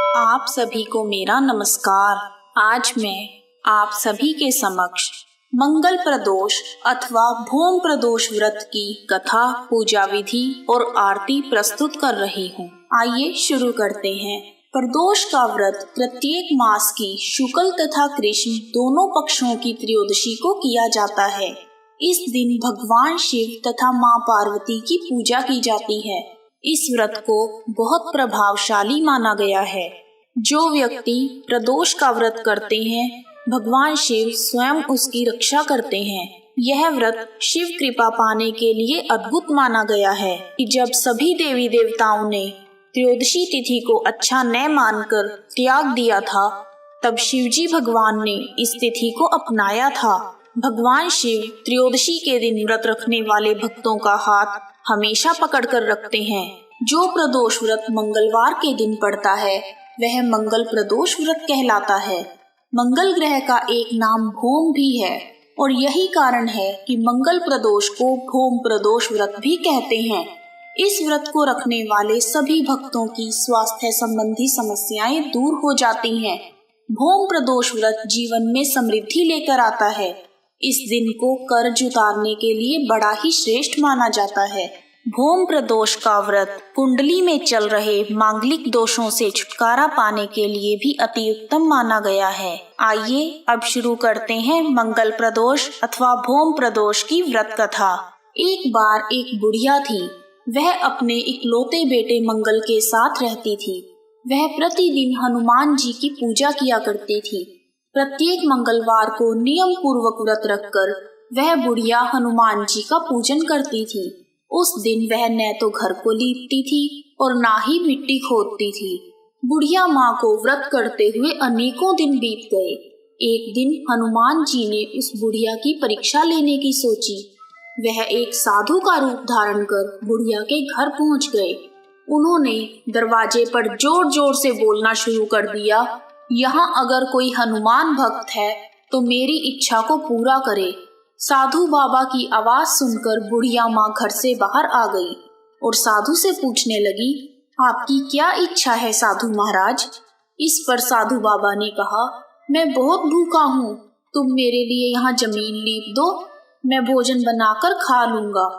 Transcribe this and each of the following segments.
आप सभी को मेरा नमस्कार। आज मैं आप सभी के समक्ष मंगल प्रदोष अथवा भोम प्रदोष व्रत की कथा, पूजा विधि और आरती प्रस्तुत कर रही हूँ। आइए शुरू करते हैं। प्रदोष का व्रत प्रत्येक मास की शुक्ल तथा कृष्ण दोनों पक्षों की त्रयोदशी को किया जाता है। इस दिन भगवान शिव तथा माँ पार्वती की पूजा की जाती है। इस व्रत को बहुत प्रभावशाली माना गया है। जो व्यक्ति प्रदोष का व्रत करते हैं, भगवान शिव स्वयं उसकी रक्षा करते हैं। यह व्रत शिव कृपा पाने के लिए अद्भुत माना गया है कि जब सभी देवी देवताओं ने त्रयोदशी तिथि को अच्छा न मानकर त्याग दिया था, तब शिवजी भगवान ने इस तिथि को अपनाया था। भगवान शिव त्रयोदशी के दिन व्रत रखने वाले भक्तों का हाथ हमेशा पकड़ कर रखते हैं। जो प्रदोष व्रत मंगलवार के दिन पड़ता है, वह मंगल प्रदोष व्रत कहलाता है। मंगल ग्रह का एक नाम भोम भी है और यही कारण है कि मंगल प्रदोष को भोम प्रदोष व्रत भी कहते हैं। इस व्रत को रखने वाले सभी भक्तों की स्वास्थ्य संबंधी समस्याएं दूर हो जाती हैं। भोम प्रदोष व्रत जीवन में समृद्धि लेकर आता है। इस दिन को कर्ज उतारने के लिए बड़ा ही श्रेष्ठ माना जाता है। भोम प्रदोष का व्रत कुंडली में चल रहे मांगलिक दोषों से छुटकारा पाने के लिए भी अति उत्तम माना गया है। आइए अब शुरू करते हैं मंगल प्रदोष अथवा भोम प्रदोष की व्रत कथा। एक बार एक बुढ़िया थी। वह अपने इकलौते बेटे मंगल के साथ रहती थी। वह प्रतिदिन हनुमान जी की पूजा किया करती थी। प्रत्येक मंगलवार को नियम पूर्वक व्रत रखकर वह बुढ़िया हनुमान जी का पूजन करती थी। उस दिन वह न तो घर को लीपती थी और ना ही मिट्टी खोदती थी। बुढ़िया माँ को व्रत करते हुए अनेकों दिन बीत गए। एक दिन हनुमान जी ने उस बुढ़िया की परीक्षा लेने की सोची। वह एक साधु का रूप धारण कर बुढ़िया के घर पहुँच गए। उन्होंने दरवाजे पर जोर जोर से बोलना शुरू कर दिया, यहाँ अगर कोई हनुमान भक्त है तो मेरी इच्छा को पूरा करे। साधु बाबा की आवाज सुनकर बुढ़िया माँ घर से बाहर आ गई और साधु से पूछने लगी, आपकी क्या इच्छा है साधु महाराज? इस पर साधु बाबा ने कहा, मैं बहुत भूखा हूँ, तुम मेरे लिए यहाँ जमीन लीप दो, मैं भोजन बनाकर खा लूंगा।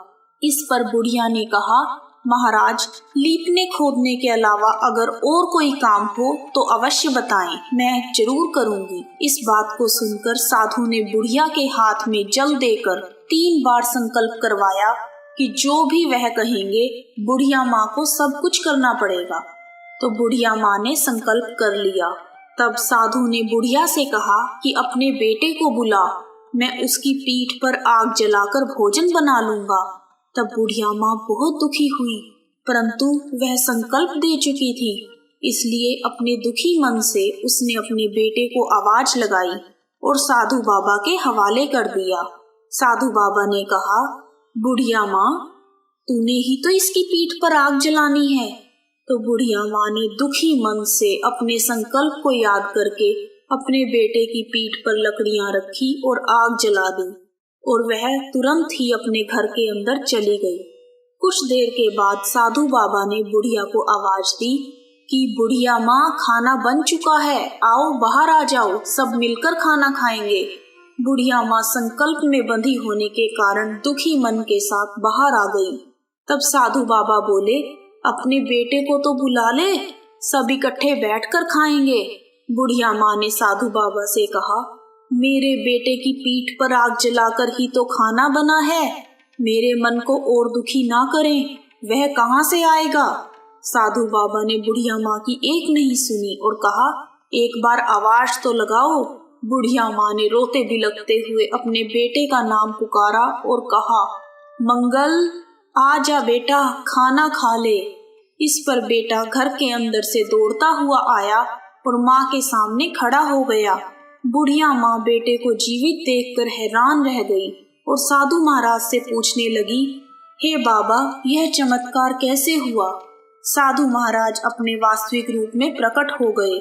इस पर बुढ़िया ने कहा, महाराज, लीपने खोदने के अलावा अगर और कोई काम हो तो अवश्य बताएं, मैं जरूर करूंगी। इस बात को सुनकर साधु ने बुढ़िया के हाथ में जल देकर 3 बार संकल्प करवाया कि जो भी वह कहेंगे बुढ़िया माँ को सब कुछ करना पड़ेगा। तो बुढ़िया माँ ने संकल्प कर लिया। तब साधु ने बुढ़िया से कहा कि अपने बेटे को बुला, मैं उसकी पीठ पर आग जलाकर भोजन बना लूंगा। तब बुढ़िया माँ बहुत दुखी हुई, परंतु वह संकल्प दे चुकी थी, इसलिए अपने दुखी मन से उसने अपने बेटे को आवाज लगाई और साधु बाबा के हवाले कर दिया। साधु बाबा ने कहा, बुढ़िया माँ, तूने ही तो इसकी पीठ पर आग जलानी है। तो बुढ़िया माँ ने दुखी मन से अपने संकल्प को याद करके अपने बेटे की पीठ पर लकड़ियां रखी और आग जला दी और वह तुरंत ही अपने घर के अंदर चली गई। कुछ देर के बाद साधु बाबा ने बुढ़िया को आवाज दी कि बुढ़िया माँ, खाना बन चुका है, आओ बाहर आ जाओ, सब मिलकर खाना खाएंगे। बुढ़िया माँ संकल्प में बंधी होने के कारण दुखी मन के साथ बाहर आ गई। तब साधु बाबा बोले, अपने बेटे को तो बुला ले, सब इकट्ठे बैठकर खाएंगे। बुढ़िया माँ ने साधु बाबा से कहा, मेरे बेटे की पीठ पर आग जलाकर ही तो खाना बना है, मेरे मन को और दुखी ना करें, वह कहाँ से आएगा? साधु बाबा ने बुढ़िया माँ की एक नहीं सुनी और कहा, एक बार आवाज तो लगाओ। बुढ़िया माँ ने रोते बिलखते हुए अपने बेटे का नाम पुकारा और कहा, मंगल, आ जा बेटा, खाना खा ले। इस पर बेटा घर के अंदर से दौड़ता हुआ आया और माँ के सामने खड़ा हो गया। बुढ़िया माँ बेटे को जीवित देखकर हैरान रह गई और साधु महाराज से पूछने लगी, हे बाबा, यह चमत्कार कैसे हुआ? साधु महाराज अपने वास्तविक रूप में प्रकट हो गए।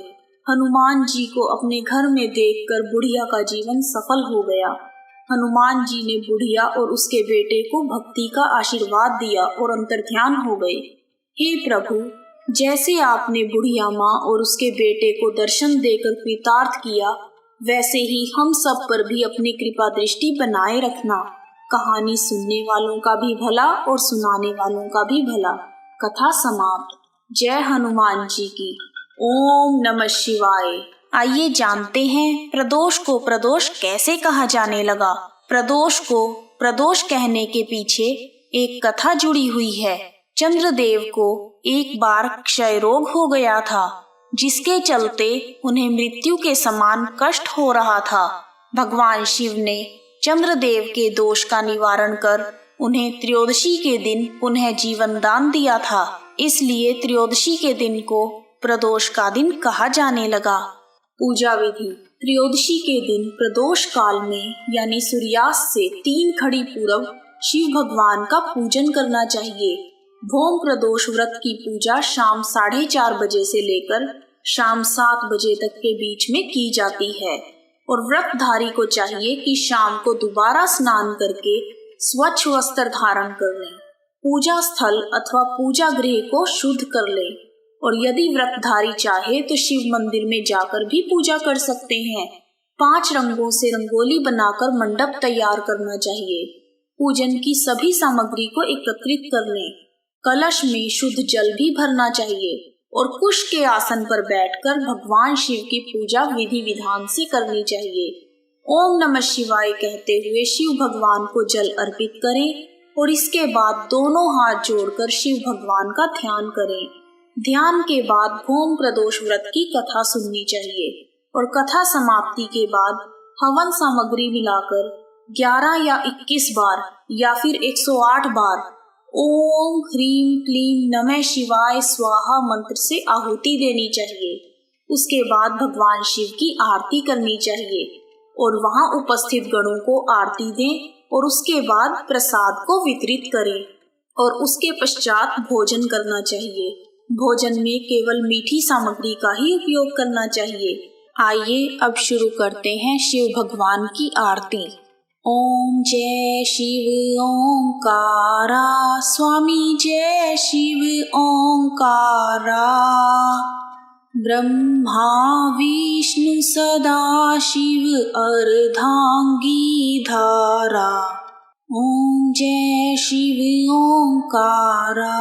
हनुमान जी को अपने घर में देखकर बुढ़िया का जीवन सफल हो गया। हनुमान जी ने बुढ़िया और उसके बेटे को भक्ति का आशीर्वाद दिया और अंतर्ध्यान हो गए। हे प्रभु, जैसे आपने बुढ़िया माँ और उसके बेटे को दर्शन देकर कृतार्थ किया, वैसे ही हम सब पर भी अपनी कृपा दृष्टि बनाए रखना। कहानी सुनने वालों का भी भला और सुनाने वालों का भी भला। कथा समाप्त। जय हनुमान जी की। ओम नमः शिवाय। आइए जानते हैं प्रदोष को प्रदोष कैसे कहा जाने लगा। प्रदोष को प्रदोष कहने के पीछे एक कथा जुड़ी हुई है। चंद्रदेव को एक बार क्षय रोग हो गया था, जिसके चलते उन्हें मृत्यु के समान कष्ट हो रहा था। भगवान शिव ने चंद्रदेव के दोष का निवारण कर उन्हें त्रयोदशी के दिन पुनः जीवन दान दिया था। इसलिए त्रयोदशी के दिन को प्रदोष का दिन कहा जाने लगा। पूजा विधि। त्रयोदशी के दिन प्रदोष काल में यानी सूर्यास्त से 3 घड़ी पूर्व शिव भगवान का पूजन करना चाहिए। भौम प्रदोष व्रत की पूजा शाम 4:30 बजे से लेकर शाम 7 बजे तक के बीच में की जाती है और व्रतधारी को चाहिए कि शाम को दोबारा स्नान करके स्वच्छ वस्त्र धारण कर लें, पूजा स्थल अथवा पूजा गृह को शुद्ध कर लें और यदि व्रतधारी चाहे तो शिव मंदिर में जाकर भी पूजा कर सकते हैं। 5 रंगों से रंगोली बनाकर मंडप तैयार करना चाहिए। पूजन की सभी सामग्री को एकत्रित कर लें। कलश में शुद्ध जल भी भरना चाहिए और कुश के आसन पर बैठकर भगवान शिव की पूजा विधि विधान से करनी चाहिए। ओम नमः शिवाय कहते हुए शिव भगवान को जल अर्पित करें और इसके बाद दोनों हाथ जोड़कर शिव भगवान का ध्यान करें। ध्यान के बाद भौम प्रदोष व्रत की कथा सुननी चाहिए और कथा समाप्ति के बाद हवन सामग्री मिलाकर 11 या 21 बार या फिर 108 बार ओम ह्रीम क्लीम नमः शिवाय स्वाहा मंत्र से आहुति देनी चाहिए। उसके बाद भगवान शिव की आरती करनी चाहिए और वहां उपस्थित गणों को आरती दें और उसके बाद प्रसाद को वितरित करें और उसके पश्चात भोजन करना चाहिए। भोजन में केवल मीठी सामग्री का ही उपयोग करना चाहिए। आइए अब शुरू करते हैं शिव भगवान की आरती। ओम जय शिव ओंकारा स्वामी जय शिव ओंकारा, ब्रह्मा विष्णु सदा शिव अर्धांगी धारा। ओम जय शिव ओंकारा,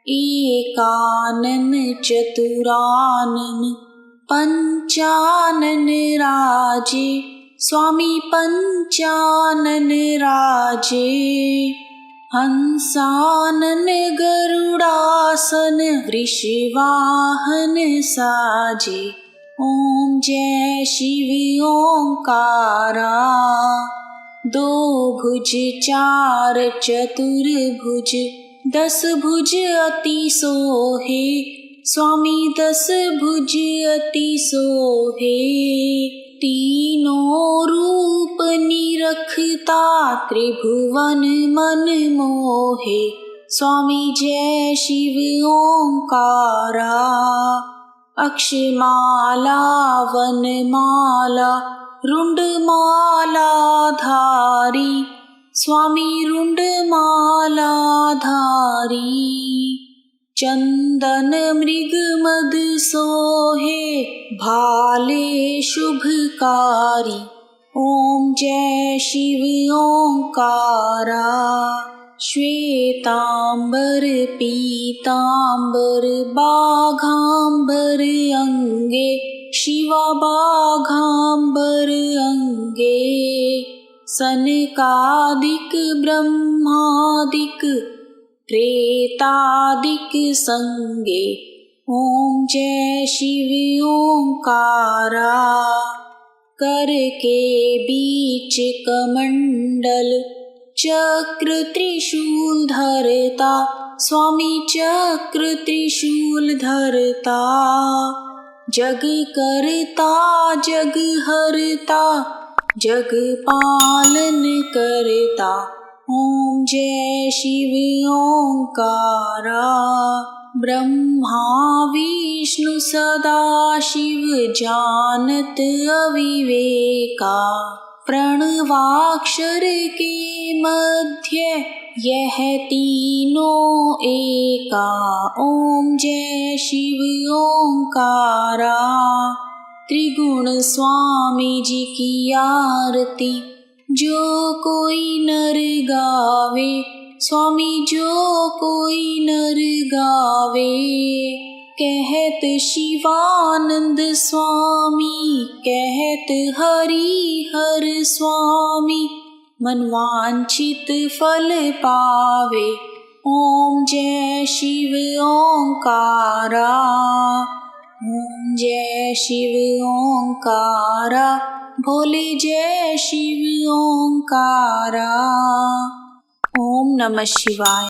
एकानन चतुरानन पंचानन राजे, स्वामी पंचानन राजे। हंसानन गरुड़ासन वृषवाहन साजे। ओम जय शिव ओंकारा, 2 भुज 4 चतुर्भुज 10 भुज अति सोहे, स्वामी 10 भुज अति सोहे। तीनों रूप निरखता त्रिभुवन मन मोहे, स्वामी जय शिव ओंकारा। अक्षमाला वनमाला रुंडमाला धारी, स्वामी रुंडमाला धारी। चंदन मृग मद सोहे, भाले शुभकारी। ओम जय शिव ओंकारा। श्वेतांबर पीतांबर बाघांबर अंगे, शिवा बाघांबर अंगे। सनकादिक ब्रह्मादिक त्रेतादिक संगे। ओम जय शिव ओंकारा। कर के बीच कमंडल चक्र त्रिशूल धरता, स्वामी चक्र त्रिशूल धरता। जग करता जग हरता, जग पालन करता। ओम जय शिव ओंकारा। ब्रह्मा विष्णु सदा शिव जानत अविवेका, प्रणवाक्षर के मध्य यह तीनों एका। ओम जय शिव ओंकारा। त्रिगुण स्वामी जी की आरती जो कोई नर गावे, स्वामी जो कोई नर गावे। कहत शिवानंद स्वामी, कहत हरि हर स्वामी, मनवांछित फल पावे। ओम जय शिव ओंकारा। ओम जय शिव ओंकारा। भोले जय शिव ओंकारा। ओम नमः शिवाय।